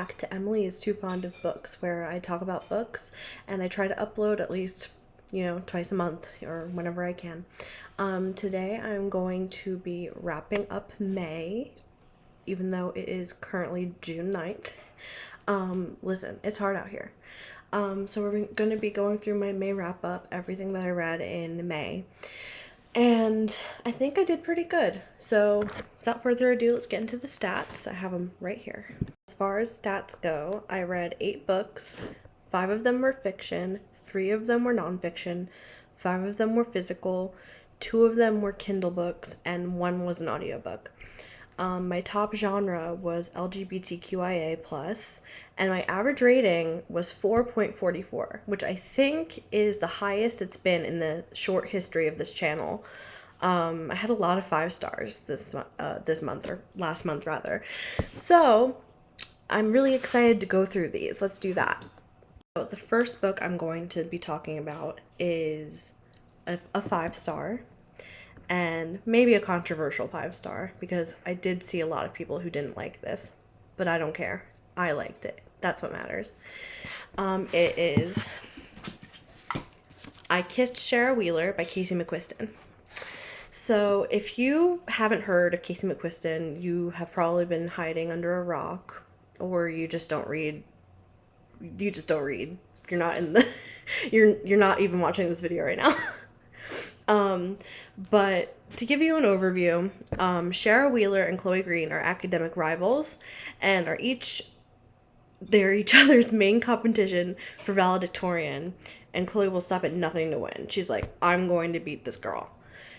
back to Emily is Too Fond of Books, where I talk about books and I try to upload at least, twice a month or whenever I can. Today I'm going to be wrapping up May, even though it is currently June 9th. Listen, it's hard out here. So we're going to be going through my May wrap up, everything that I read in May. And I think I did pretty good. So without further ado, let's get into the stats. I have them right here. As far as stats go, I read 8 books. 5 of them were fiction, 3 of them were nonfiction, 5 of them were physical, 2 of them were Kindle books, and 1 was an audiobook. My top genre was LGBTQIA+, and my average rating was 4.44, which I think is the highest it's been in the short history of this channel. I had a lot of 5 stars this month, or last month rather. So I'm really excited to go through these. Let's do that. So the first book I'm going to be talking about is a 5-star. And maybe a controversial 5-star, because I did see a lot of people who didn't like this, but I don't care. I liked it. That's what matters. It is I Kissed Sara Wheeler by Casey McQuiston. So if you haven't heard of Casey McQuiston, you have probably been hiding under a rock, or you just don't read. You just don't read. You're not in the. You're not even watching this video right now. But to give you an overview, Sara Wheeler and Chloe Green are academic rivals and they're each other's main competition for valedictorian, and Chloe will stop at nothing to win. She's like, I'm going to beat this girl.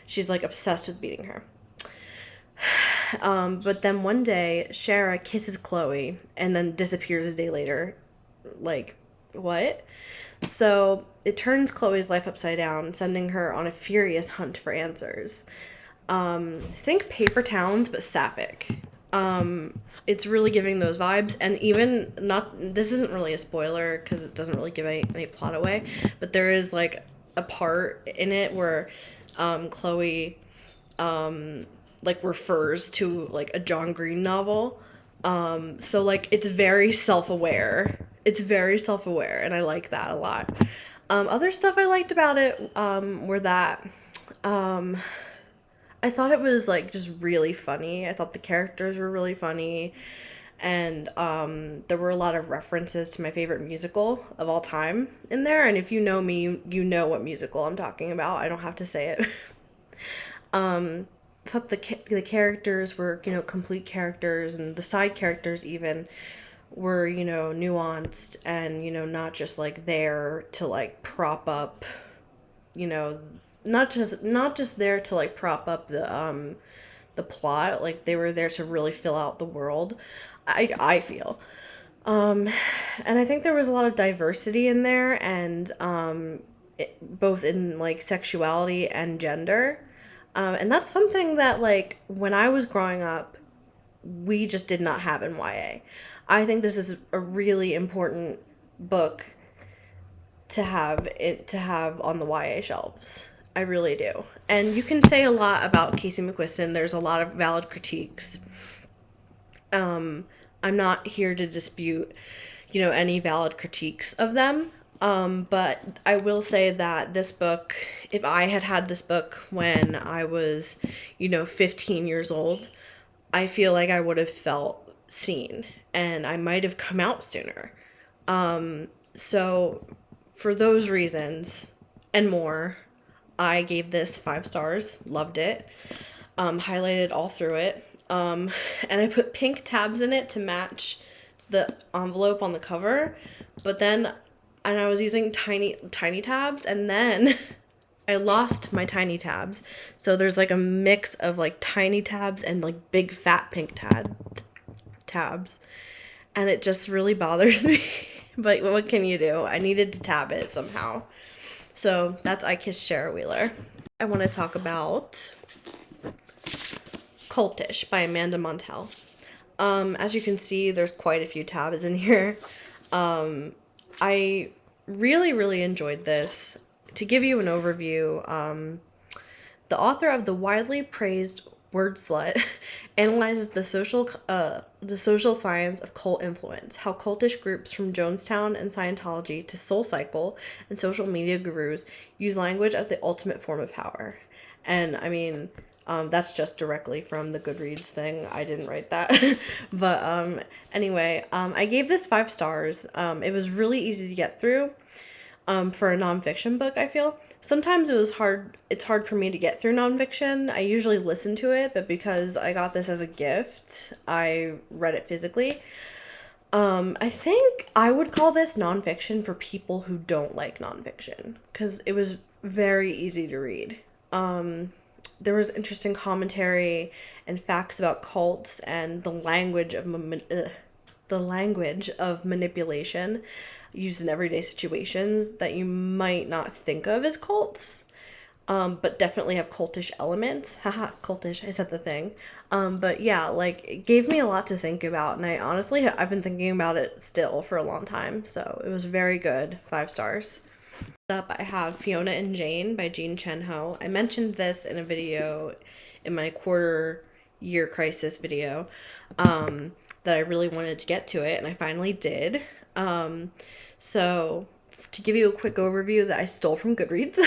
She's like obsessed with beating her. But then one day, Sara kisses Chloe and then disappears a day later. Like, what? So it turns Chloe's life upside down, sending her on a furious hunt for answers. Think Paper Towns, but sapphic. It's really giving those vibes, and even this isn't really a spoiler because it doesn't really give any plot away, but there is like a part in it where Chloe like refers to like a John Green novel. So like it's very self-aware. And I like that a lot. Other stuff I liked about it were that I thought it was like just really funny. I thought the characters were really funny, and there were a lot of references to my favorite musical of all time in there. And if you know me, you know what musical I'm talking about. I don't have to say it. I thought the characters were, complete characters, and the side characters even were, nuanced and, not just like there to like prop up, not just there to like prop up the plot. Like they were there to really fill out the world. I feel. And I think there was a lot of diversity in there, and both in like sexuality and gender. And that's something that like when I was growing up, we just did not have in YA. I think this is a really important book to have on the YA shelves. I really do. And you can say a lot about Casey McQuiston. There's a lot of valid critiques. I'm not here to dispute, any valid critiques of them. But I will say that this book, if I had this book when I was, 15 years old, I feel like I would have felt seen, and I might have come out sooner. So for those reasons and more, I gave this 5 stars, loved it, highlighted all through it. And I put pink tabs in it to match the envelope on the cover, and I was using tiny tabs, and then I lost my tiny tabs. So there's like a mix of like tiny tabs and like big fat pink tabs. And it just really bothers me. But what can you do? I needed to tab it somehow. So that's I Kissed Sara Wheeler. I want to talk about Cultish by Amanda Montell. As you can see, there's quite a few tabs in here. I really, really enjoyed this. To give you an overview, the author of the widely praised Word Slut, analyzes the social science of cult influence, how cultish groups from Jonestown and Scientology to Soul Cycle and social media gurus use language as the ultimate form of power. And I mean, that's just directly from the Goodreads thing. I didn't write that. But anyway, I gave this 5 stars. It was really easy to get through for a nonfiction book, I feel. Sometimes it's hard for me to get through nonfiction. I usually listen to it, but because I got this as a gift, I read it physically. I think I would call this nonfiction for people who don't like nonfiction, because it was very easy to read. There was interesting commentary and facts about cults and the language of manipulation used in everyday situations that you might not think of as cults, but definitely have cultish elements. Haha, cultish, I said the thing. But yeah, like, it gave me a lot to think about, and I've been thinking about it still for a long time, so it was very good. 5 stars. Up, I have Fiona and Jane by Jean Chen Ho. I mentioned this in a video, in my quarter year crisis video, that I really wanted to get to it, and I finally did. So to give you a quick overview that I stole from Goodreads,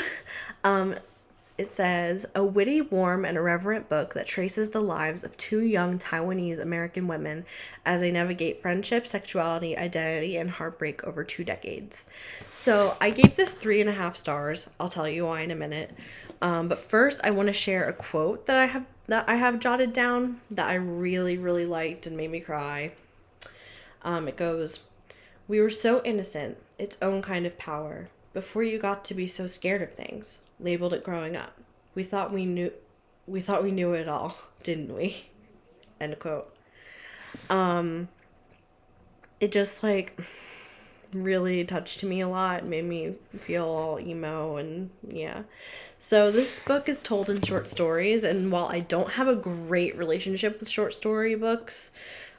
it says, a witty, warm, and irreverent book that traces the lives of 2 young Taiwanese American women as they navigate friendship, sexuality, identity, and heartbreak over 2 decades. So I gave this 3.5 stars. I'll tell you why in a minute. But first, I want to share a quote that I have jotted down that I really, really liked and made me cry. It goes, "We were so innocent, its own kind of power, before you got to be so scared of things. Labeled it growing up. We thought we knew it all, didn't we?" End quote. It just, like, really touched me a lot, made me feel all emo, and yeah. So this book is told in short stories, and while I don't have a great relationship with short story books,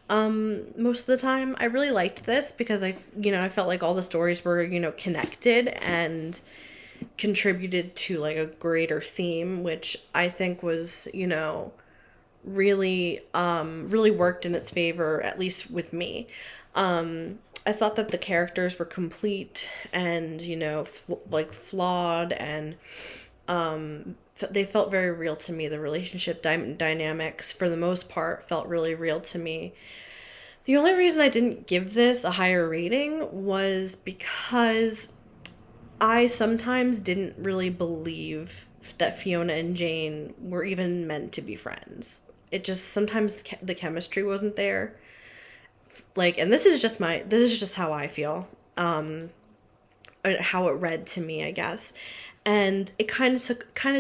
most of the time, I really liked this because I felt like all the stories were, connected and contributed to, like, a greater theme, which I think was, really, really worked in its favor, at least with me. I thought that the characters were complete and, flawed, and they felt very real to me. The relationship dynamics, for the most part, felt really real to me. The only reason I didn't give this a higher rating was because I sometimes didn't really believe that Fiona and Jane were even meant to be friends. It just, sometimes the chemistry wasn't there. Like, and this is just how I feel. How it read to me, I guess. And it kind of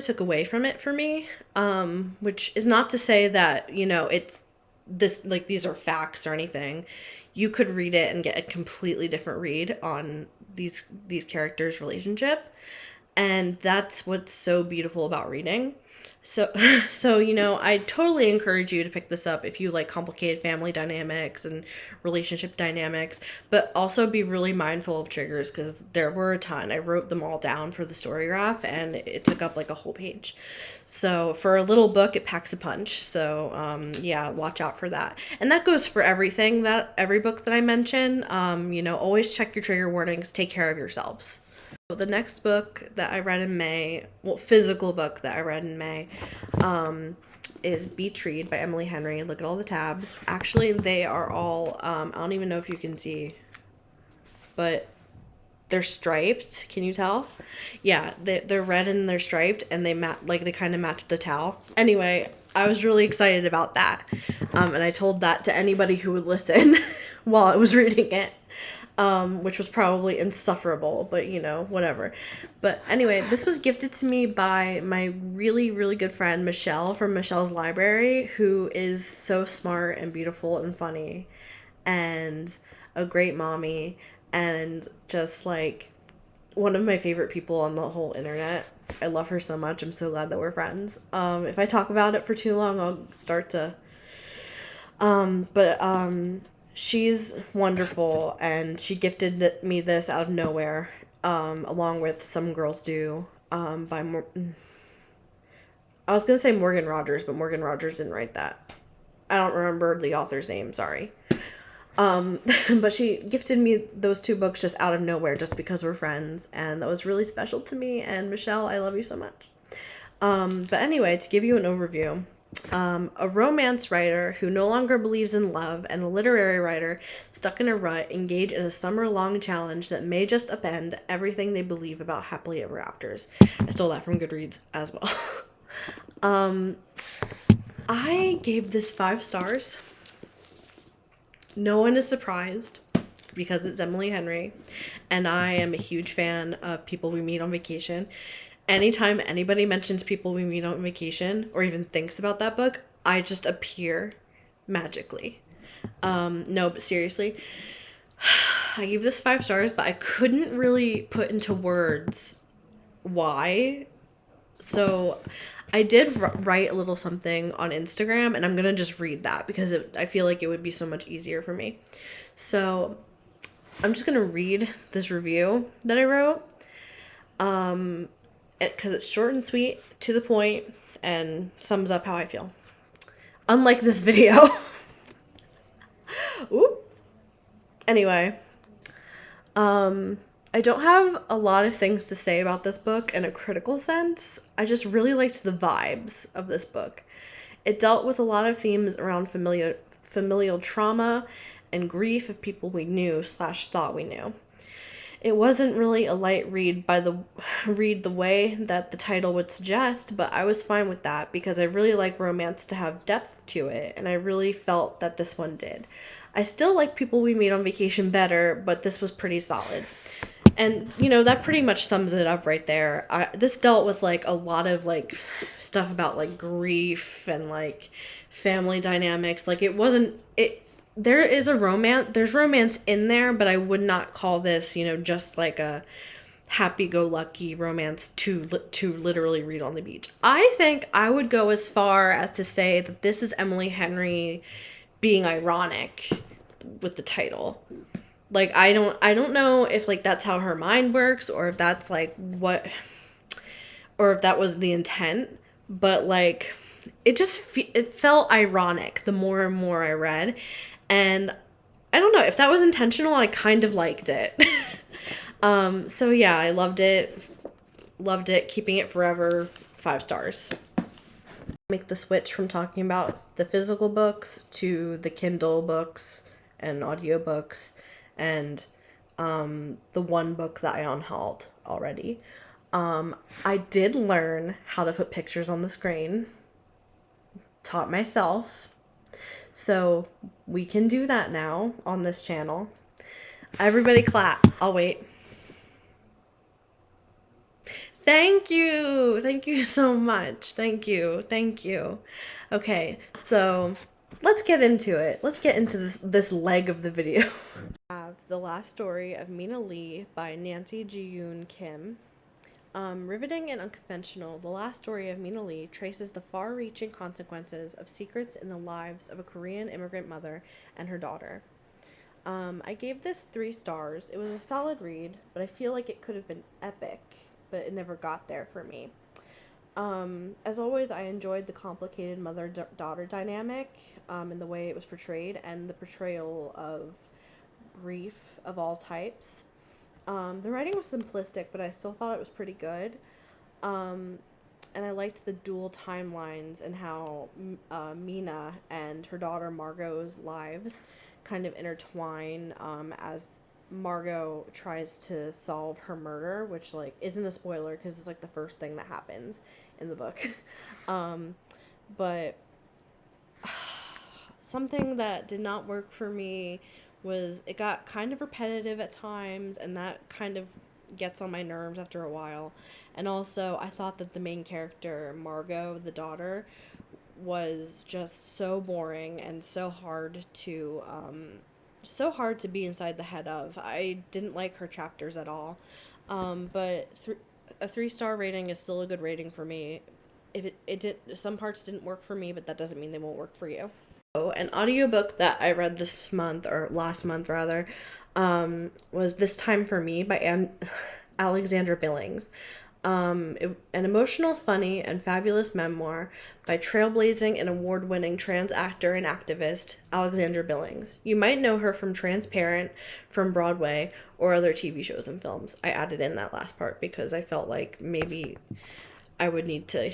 took away from it for me, which is not to say that, it's this, like, these are facts or anything. You could read it and get a completely different read on these characters' relationship, and that's what's so beautiful about reading. So I totally encourage you to pick this up if you like complicated family dynamics and relationship dynamics, but also be really mindful of triggers, because there were a ton. I wrote them all down for the story graph, and it took up like a whole page. So for a little book, it packs a punch. So yeah, watch out for that. And that goes for every book that I mention. Always check your trigger warnings. Take care of yourselves. The next book that I read in May, physical book that I read in May, is Be Treed by Emily Henry. Look at all the tabs. Actually, they are all, I don't even know if you can see, but they're striped. Can you tell? Yeah, they're red and they're striped, and they kind of match the towel. Anyway, I was really excited about that. And I told that to anybody who would listen while I was reading it. Which was probably insufferable, but whatever. But anyway, this was gifted to me by my really, really good friend, Michelle, from Michelle's Library, who is so smart and beautiful and funny and a great mommy, and just, like, one of my favorite people on the whole internet. I love her so much. I'm so glad that we're friends. If I talk about it for too long, I'll start to, she's wonderful, and she gifted me this out of nowhere, along with Some Girls Do, by I was gonna say Morgan Rogers, but Morgan Rogers didn't write that. I don't remember the author's name, sorry. But she gifted me those two books just out of nowhere, just because we're friends, and that was really special to me. And Michelle, I love you so much. But anyway, to give you an overview, a romance writer who no longer believes in love and a literary writer stuck in a rut engage in a summer-long challenge that may just upend everything they believe about happily ever afters. I stole that from Goodreads as well. I gave this 5 stars. No one is surprised because it's Emily Henry, and I am a huge fan of People We Meet on Vacation. Anytime anybody mentions People We Meet on Vacation or even thinks about that book, I just appear magically. No, but seriously, I gave this 5 stars, but I couldn't really put into words why. So I did write a little something on Instagram, and I'm going to just read that because I feel like it would be so much easier for me. So I'm just going to read this review that I wrote. Because it's short and sweet, to the point, and sums up how I feel. Unlike this video. Ooh. Anyway. I don't have a lot of things to say about this book in a critical sense. I just really liked the vibes of this book. It dealt with a lot of themes around familial trauma and grief of people we knew / thought we knew. It wasn't really a light read the way that the title would suggest, but I was fine with that because I really like romance to have depth to it, and I really felt that this one did. I still like People We Meet on Vacation better, but this was pretty solid. And, you know, that pretty much sums it up right there. This dealt with, like, a lot of, like, stuff about, like, grief and, like, family dynamics. Like, there's romance in there, but I would not call this, you know, just like a happy-go-lucky romance to literally read on the beach. I think I would go as far as to say that this is Emily Henry being ironic with the title. Like, I don't know if, like, that's how her mind works, or if that's, like, or if that was the intent, but, like, it felt ironic the more and more I read. And I don't know if that was intentional. I kind of liked it. So yeah, I loved it. Keeping it forever. 5 stars. Make the switch from talking about the physical books to the Kindle books and audiobooks and the one book that I unhauled already. I did learn how to put pictures on the screen. Taught myself. So we can do that now on this channel. Everybody clap. I'll wait. Thank you. Thank you so much. Thank you. Thank you. Okay, so let's get into it. Let's get into this leg of the video. I have The Last Story of Mina Lee by Nancy Ji-yoon Kim. Riveting and unconventional, The Last Story of Mina Lee traces the far-reaching consequences of secrets in the lives of a Korean immigrant mother and her daughter. I gave this 3 stars. It was a solid read, but I feel like it could have been epic, but it never got there for me. As always, I enjoyed the complicated mother-daughter dynamic in the way it was portrayed and the portrayal of grief of all types. The writing was simplistic, but I still thought it was pretty good. And I liked the dual timelines and how Mina and her daughter Margot's lives kind of intertwine as Margot tries to solve her murder, which, like, isn't a spoiler because it's, like, the first thing that happens in the book. But something that did not work for me was it got kind of repetitive at times, and that kind of gets on my nerves after a while. And also, I thought that the main character, Margot, the daughter, was just so boring and so hard to be inside the head of. I didn't like her chapters at all. But a 3-star rating is still a good rating for me. If it did, some parts didn't work for me, but that doesn't mean they won't work for you. An audiobook that I read this month, or last month rather, was This Time for Me by Alexandra Billings. An emotional, funny, and fabulous memoir by trailblazing and award-winning trans actor and activist Alexandra Billings. You might know her from Transparent, from Broadway, or other TV shows and films. I added in that last part because I felt like maybe I would need to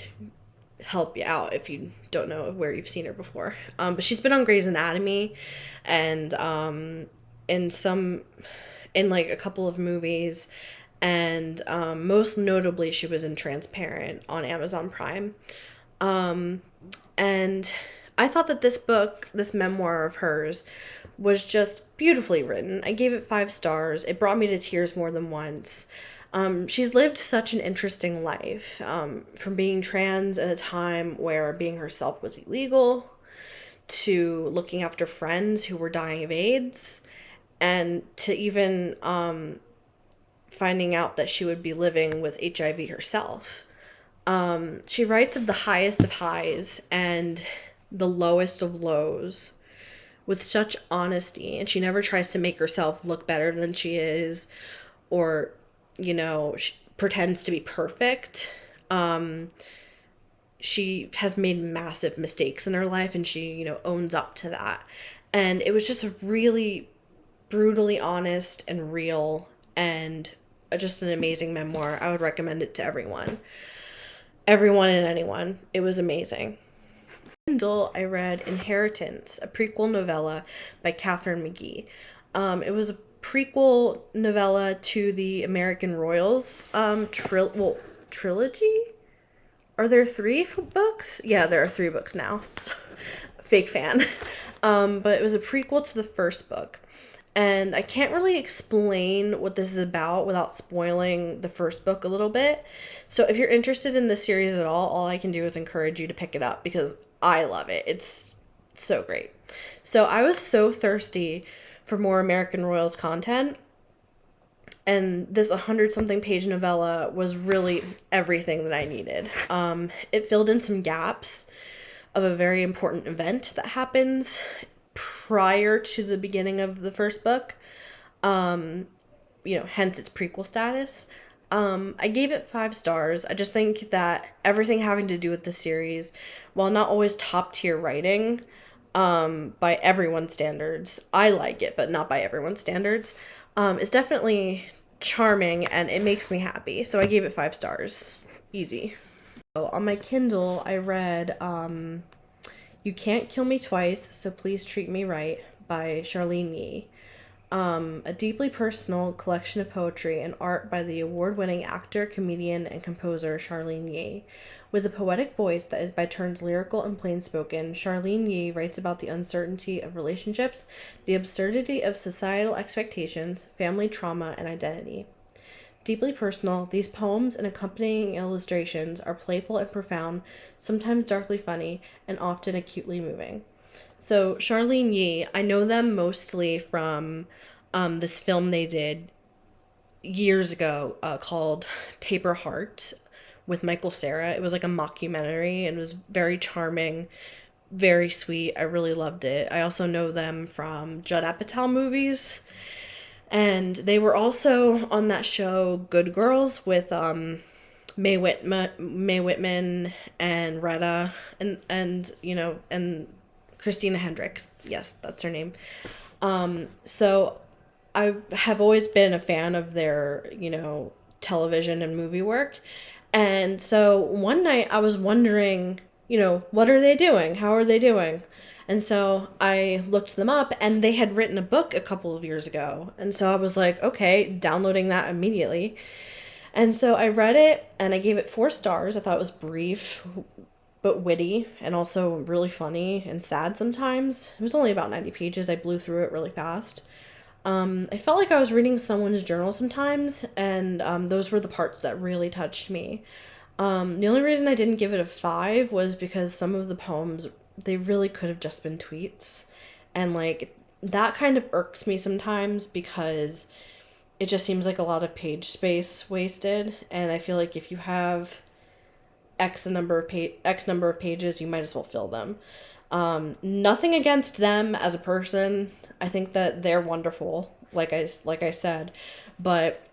help you out if you don't know where you've seen her before. But she's been on Grey's Anatomy and in some in like a couple of movies, and most notably she was in Transparent on Amazon Prime. And I thought that this book, this memoir of hers, was just beautifully written. I gave it 5 stars. It brought me to tears more than once. She's lived such an interesting life, from being trans in a time where being herself was illegal, to looking after friends who were dying of AIDS, and to even finding out that she would be living with HIV herself. She writes of the highest of highs and the lowest of lows with such honesty, and she never tries to make herself look better than she is, or, she pretends to be perfect. She has made massive mistakes in her life, and she, owns up to that. And it was just a really brutally honest and real, and just an amazing memoir. I would recommend it to everyone. Everyone and anyone. It was amazing. Kindle, I read Inheritance, a prequel novella by Catherine McGee. It was a prequel novella to the American Royals trilogy. Are there 3 books? Yeah, there are 3 books now. Fake fan. But it was a prequel to the first book. And I can't really explain what this is about without spoiling the first book a little bit. So if you're interested in this series at all I can do is encourage you to pick it up because I love it. It's so great. So I was so thirsty for more American Royals content. And this 100-something page novella was really everything that I needed. It filled in some gaps of a very important event that happens prior to the beginning of the first book. Hence its prequel status. I gave it 5 stars. I just think that everything having to do with the series, while not always top tier writing, by everyone's standards, I like it, but not by everyone's standards, is definitely charming and it makes me happy. So I gave it 5 stars. Easy. So on my Kindle, I read You Can't Kill Me Twice, So Please Treat Me Right by Charlene Yee. A deeply personal collection of poetry and art by the award-winning actor, comedian, and composer Charlene Yee. With a poetic voice that is by turns lyrical and plain-spoken, Charlene Yee writes about the uncertainty of relationships, the absurdity of societal expectations, family trauma, and identity. Deeply personal, these poems and accompanying illustrations are playful and profound, sometimes darkly funny, and often acutely moving. So Charlene Yee, I know them mostly from this film they did years ago called Paper Heart with Michael Sara. It was like a mockumentary and it was very charming, very sweet. I really loved it. I also know them from Judd Apatow movies. And they were also on that show Good Girls with Mae Whitman and Retta and Christina Hendricks. Yes, that's her name. So I have always been a fan of their, television and movie work. And so one night I was wondering, what are they doing? How are they doing? And so I looked them up and they had written a book a couple of years ago. And so I was like, okay, downloading that immediately. And so I read it and I gave it 4 stars. I thought it was brief but witty and also really funny and sad sometimes. It was only about 90 pages. I blew through it really fast. I felt like I was reading someone's journal sometimes, and those were the parts that really touched me. The only reason I didn't give it a 5 was because some of the poems, they really could have just been tweets. And that kind of irks me sometimes because it just seems like a lot of page space wasted. And I feel like if you have X number of pages, you might as well fill them. Nothing against them as a person. I think that they're wonderful, like I said, but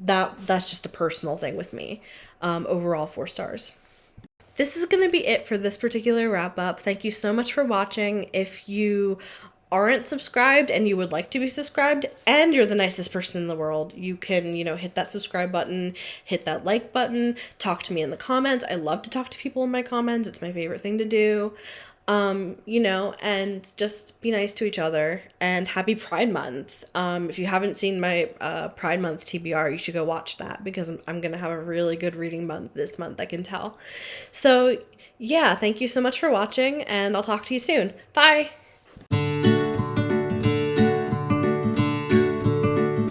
that's just a personal thing with me. Overall, 4 stars. This is going to be it for this particular wrap up. Thank you so much for watching. If you aren't subscribed and you would like to be subscribed and you're the nicest person in the world, you can, hit that subscribe button, hit that like button, talk to me in the comments. I love to talk to people in my comments. It's my favorite thing to do. And just be nice to each other, and happy Pride Month. If you haven't seen my Pride Month TBR, you should go watch that, because I'm gonna have a really good reading month this month, I can tell. So yeah, thank you so much for watching, and I'll talk to you soon. Bye!